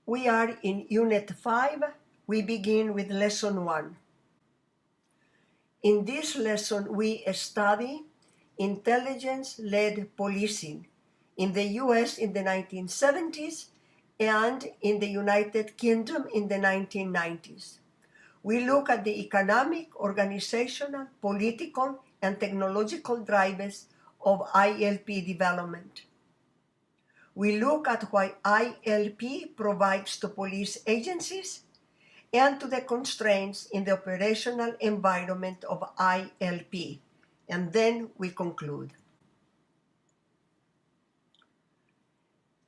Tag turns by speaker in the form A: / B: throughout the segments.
A: We are in Unit 5. We begin with Lesson 1. In this lesson, we study intelligence-led policing in the US in the 1970s and in the United Kingdom in the 1990s. We look at the economic, organizational, political, and technological drivers of ILP development. We look at why ILP provides to police agencies and to the constraints in the operational environment of ILP. And then we conclude.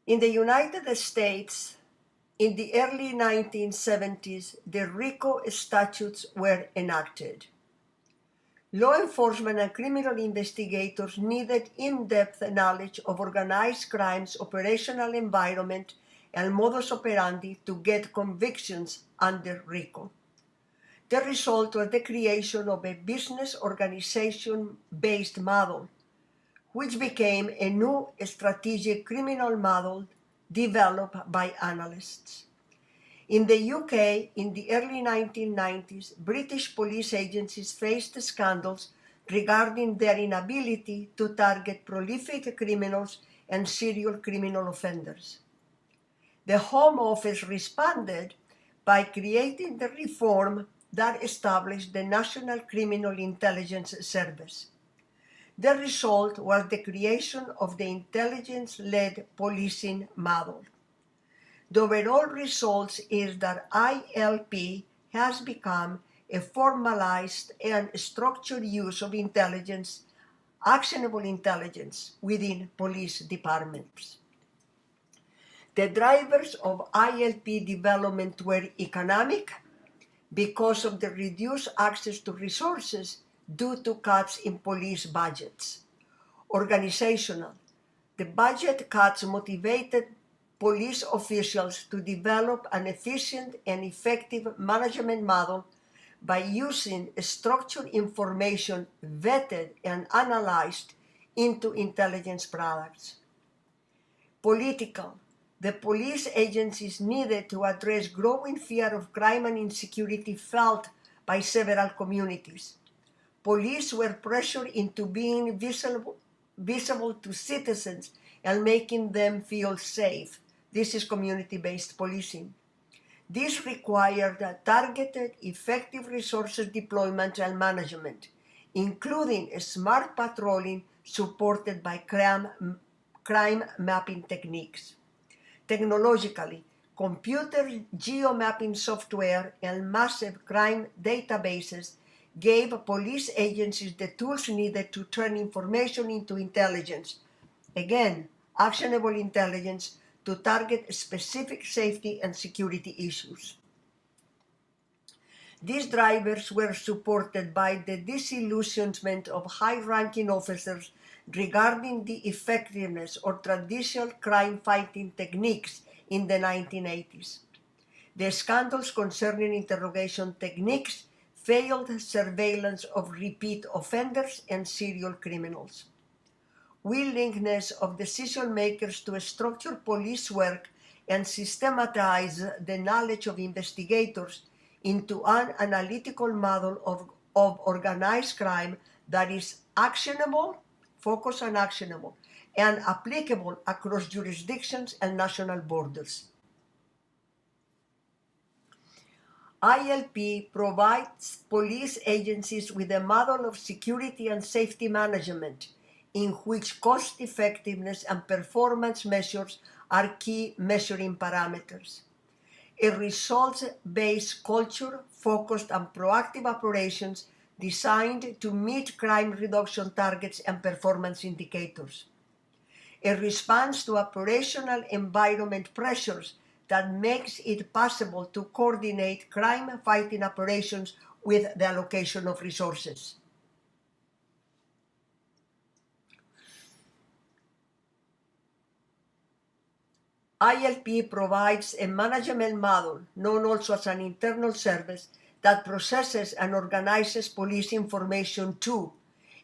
A: In the United States, in the early 1970s, the RICO statutes were enacted. Law enforcement and criminal investigators needed in-depth knowledge of organized crime's operational environment and modus operandi to get convictions under RICO. The result was the creation of a business organization-based model, which became a new strategic criminal model developed by analysts. In the UK, in the early 1990s, British police agencies faced scandals regarding their inability to target prolific criminals and serial criminal offenders. The Home Office responded by creating the reform that established the National Criminal Intelligence Service. The result was the creation of the intelligence-led policing model. The overall result is that ILP has become a formalized and structured use of intelligence, actionable intelligence, within police departments. The drivers of ILP development were economic, because of the reduced access to resources due to cuts in police budgets. Organizational, the budget cuts motivated police officials to develop an efficient and effective management model by using structured information vetted and analyzed into intelligence products. Political, the police agencies needed to address growing fear of crime and insecurity felt by several communities. Police were pressured into being visible to citizens and making them feel safe. This is community-based policing. This required targeted, effective resources deployment and management, including smart patrolling supported by crime mapping techniques. Technologically, computer geomapping software and massive crime databases gave police agencies the tools needed to turn information into intelligence. Again, actionable intelligence to target specific safety and security issues. These drivers were supported by the disillusionment of high-ranking officers regarding the effectiveness of traditional crime-fighting techniques in the 1980s. The scandals concerning interrogation techniques failed surveillance of repeat offenders and serial criminals. Willingness of decision makers to structure police work and systematize the knowledge of investigators into an analytical model of organized crime that is actionable, focused on actionable, and applicable across jurisdictions and national borders. ILP provides police agencies with a model of security and safety management in which cost effectiveness and performance measures are key measuring parameters. A results-based culture focused on proactive operations designed to meet crime reduction targets and performance indicators. A response to operational environment pressures that makes it possible to coordinate crime-fighting operations with the allocation of resources. ILP provides a management model, known also as an internal service, that processes and organizes police information to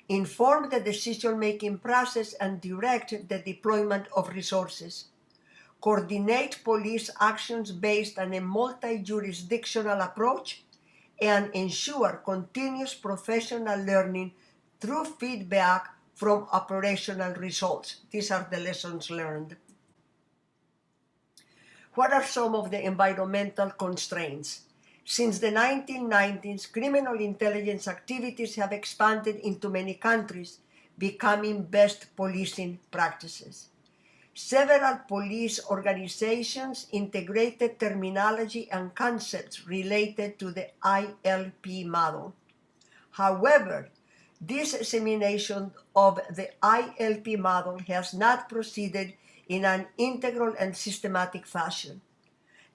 A: inform the decision-making process and direct the deployment of resources. coordinate police actions based on a multi-jurisdictional approach, and ensure continuous professional learning through feedback from operational results. These are the lessons learned. What are some of the environmental constraints? Since the 1990s, criminal intelligence activities have expanded into many countries, becoming best policing practices. Several police organizations integrated terminology and concepts related to the ILP model. However, this dissemination of the ILP model has not proceeded in an integral and systematic fashion.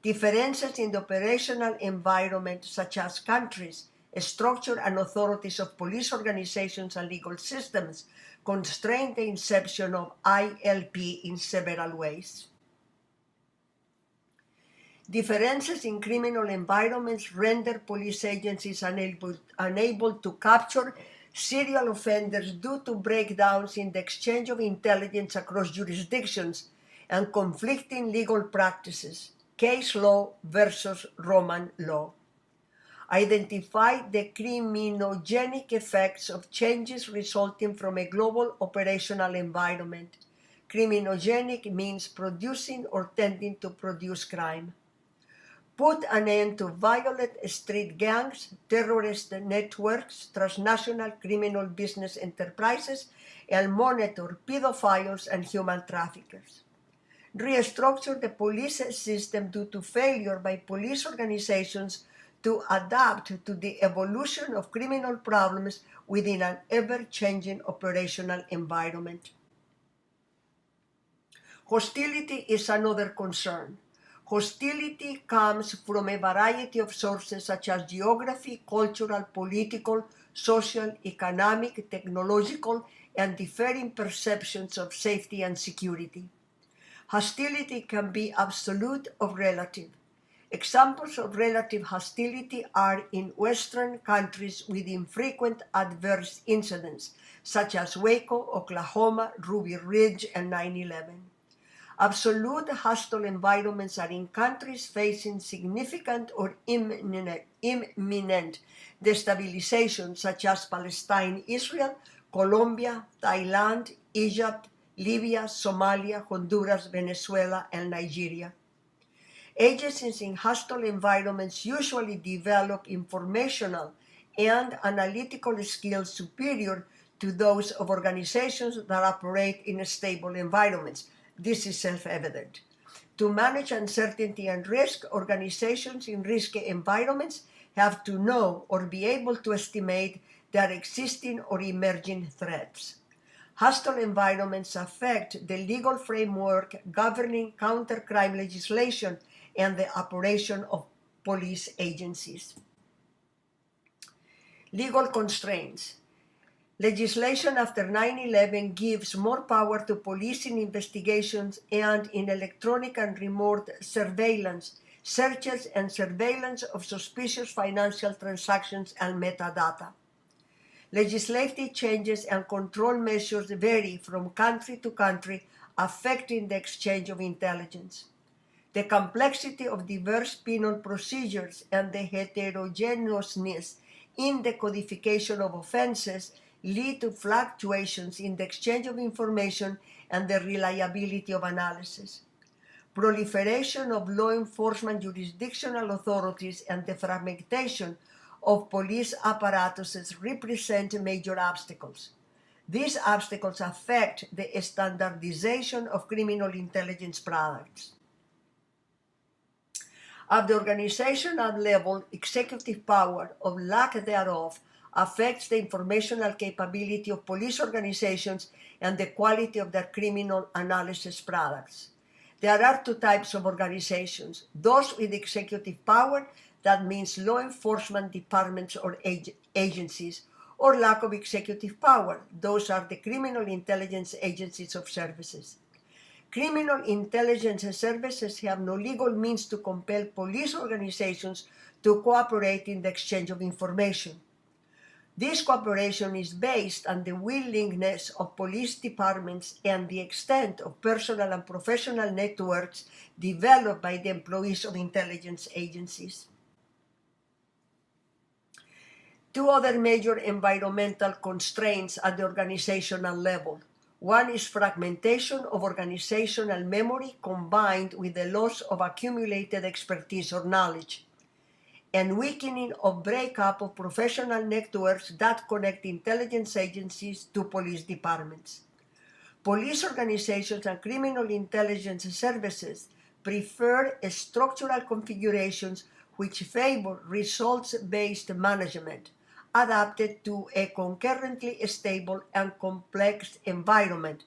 A: Differences in the operational environment, such as countries, structure, and authorities of police organizations and legal systems, constrain the inception of ILP in several ways. Differences in criminal environments render police agencies unable to capture serial offenders due to breakdowns in the exchange of intelligence across jurisdictions and conflicting legal practices, case law versus Roman law. Identify the criminogenic effects of changes resulting from a global operational environment. Criminogenic means producing or tending to produce crime. Put an end to violent street gangs, terrorist networks, transnational criminal business enterprises, and monitor pedophiles and human traffickers. Restructure the police system due to failure by police organizations to adapt to the evolution of criminal problems within an ever-changing operational environment. Hostility is another concern. Hostility comes from a variety of sources such as geography, cultural, political, social, economic, technological, and differing perceptions of safety and security. Hostility can be absolute or relative. Examples of relative hostility are in Western countries with infrequent adverse incidents, such as Waco, Oklahoma, Ruby Ridge, and 9/11. Absolute hostile environments are in countries facing significant or imminent destabilization, such as Palestine, Israel, Colombia, Thailand, Egypt, Libya, Somalia, Honduras, Venezuela, and Nigeria. Agencies in hostile environments usually develop informational and analytical skills superior to those of organizations that operate in stable environments. This is self-evident. To manage uncertainty and risk, organizations in risky environments have to know or be able to estimate their existing or emerging threats. Hostile environments affect the legal framework governing counter-crime legislation and the operation of police agencies. Legal constraints. Legislation after 9/11 gives more power to police in investigations and in electronic and remote surveillance, searches and surveillance of suspicious financial transactions and metadata. Legislative changes and control measures vary from country to country, affecting the exchange of intelligence. The complexity of diverse penal procedures and the heterogeneousness in the codification of offenses lead to fluctuations in the exchange of information and the reliability of analysis. Proliferation of law enforcement jurisdictional authorities and the fragmentation of police apparatuses represent major obstacles. These obstacles affect the standardization of criminal intelligence products. At the organizational level, executive power, or lack thereof, affects the informational capability of police organizations and the quality of their criminal analysis products. There are two types of organizations: those with executive power, that means law enforcement departments or agencies, or lack of executive power, those are the criminal intelligence agencies of services. Criminal intelligence services have no legal means to compel police organizations to cooperate in the exchange of information. This cooperation is based on the willingness of police departments and the extent of personal and professional networks developed by the employees of intelligence agencies. Two other major environmental constraints at the organizational level. One is fragmentation of organizational memory combined with the loss of accumulated expertise or knowledge, and weakening of breakup of professional networks that connect intelligence agencies to police departments. Police organizations and criminal intelligence services prefer structural configurations which favor results-based management, adapted to a concurrently stable and complex environment,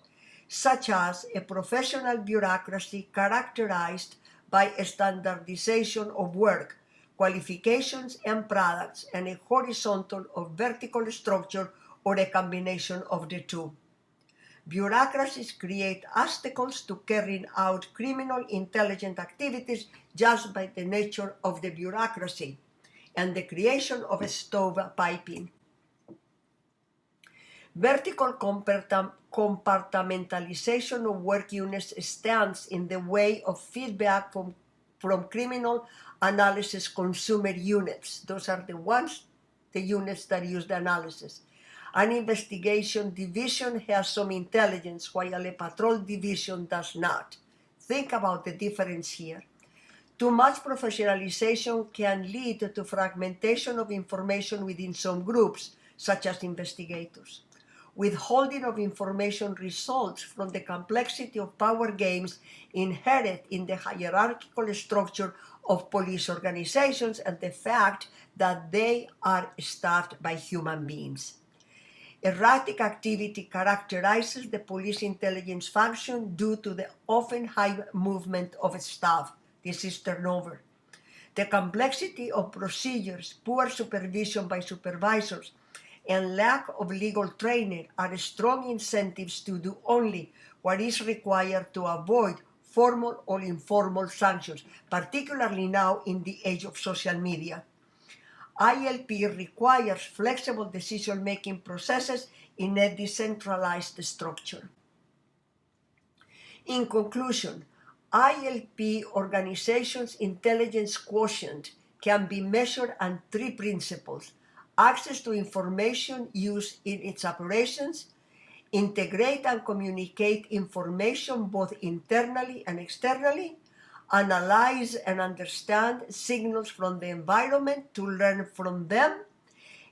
A: such as a professional bureaucracy characterized by a standardization of work, qualifications, and products, and a horizontal or vertical structure or a combination of the two. Bureaucracies create obstacles to carrying out criminal intelligence activities just by the nature of the bureaucracy and the creation of a stovepiping. Vertical compartmentalization of work units stands in the way of feedback from criminal analysis consumer units. Those are the units that use the analysis. An investigation division has some intelligence, while a patrol division does not. Think about the difference here. Too much professionalization can lead to fragmentation of information within some groups, such as investigators. Withholding of information results from the complexity of power games inherent in the hierarchical structure of police organizations and the fact that they are staffed by human beings. Erratic activity characterizes the police intelligence function due to the often high movement of staff. This is turnover. The complexity of procedures, poor supervision by supervisors, and lack of legal training are strong incentives to do only what is required to avoid formal or informal sanctions, particularly now in the age of social media. ILP requires flexible decision-making processes in a decentralized structure. In conclusion, ILP organizations' intelligence quotient can be measured on three principles: access to information used in its operations, integrate and communicate information both internally and externally, analyze and understand signals from the environment to learn from them,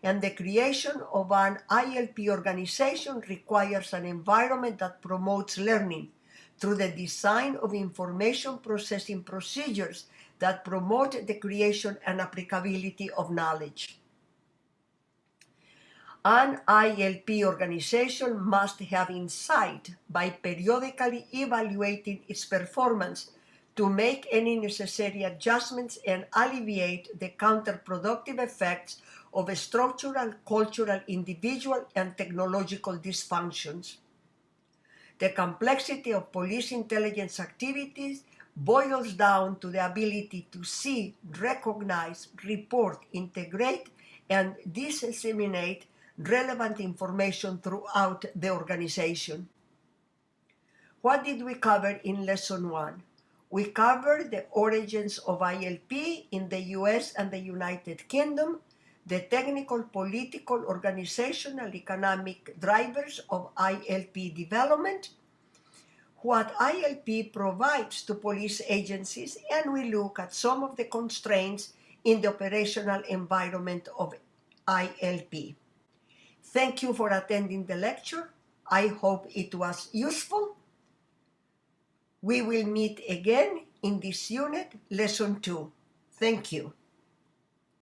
A: and the creation of an ILP organization requires an environment that promotes learning through the design of information processing procedures that promote the creation and applicability of knowledge. An ILP organization must have insight by periodically evaluating its performance to make any necessary adjustments and alleviate the counterproductive effects of structural, cultural, individual, and technological dysfunctions. The complexity of police intelligence activities boils down to the ability to see, recognize, report, integrate, and disseminate relevant information throughout the organization. What did we cover in Lesson 1? We covered the origins of ILP in the US and the United Kingdom, the technical, political, organizational, economic drivers of ILP development, what ILP provides to police agencies, and we look at some of the constraints in the operational environment of ILP. Thank you for attending the lecture. I hope it was useful. We will meet again in this unit, Lesson 2. Thank you.